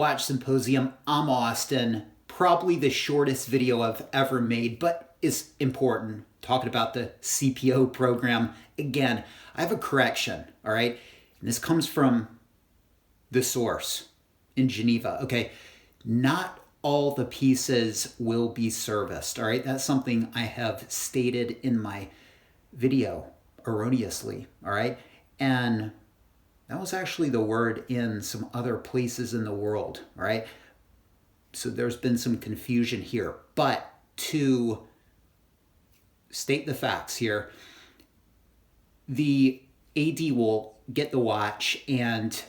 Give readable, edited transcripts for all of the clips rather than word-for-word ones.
Watch Symposium. I'm Austin. Probably the shortest video I've ever made, but is important. Talking about the CPO program. Again, I have a correction, all right? And this comes from the source in Geneva, okay? Not all the pieces will be serviced, all right? That's something I have stated in my video erroneously, all right? And that was actually the word in some other places in the world, all right? So there's been some confusion here. But to state the facts here, the AD will get the watch and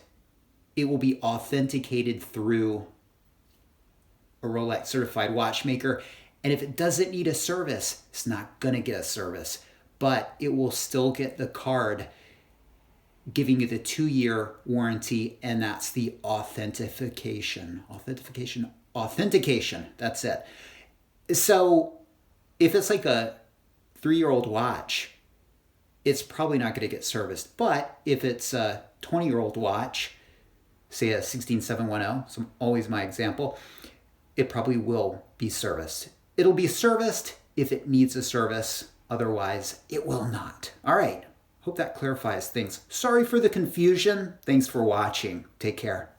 it will be authenticated through a Rolex certified watchmaker. And if it doesn't need a service, it's not going to get a service, but it will still get the card giving you the 2-year warranty, and that's the authentication. Authentication, that's it. So if it's like a 3-year-old watch, it's probably not going to get serviced. But if it's a 20-year-old watch, say a 16710, so always my example, it probably will be serviced. It'll be serviced if it needs a service. Otherwise, it will not. All right. Hope that clarifies things. Sorry for the confusion. Thanks for watching. Take care.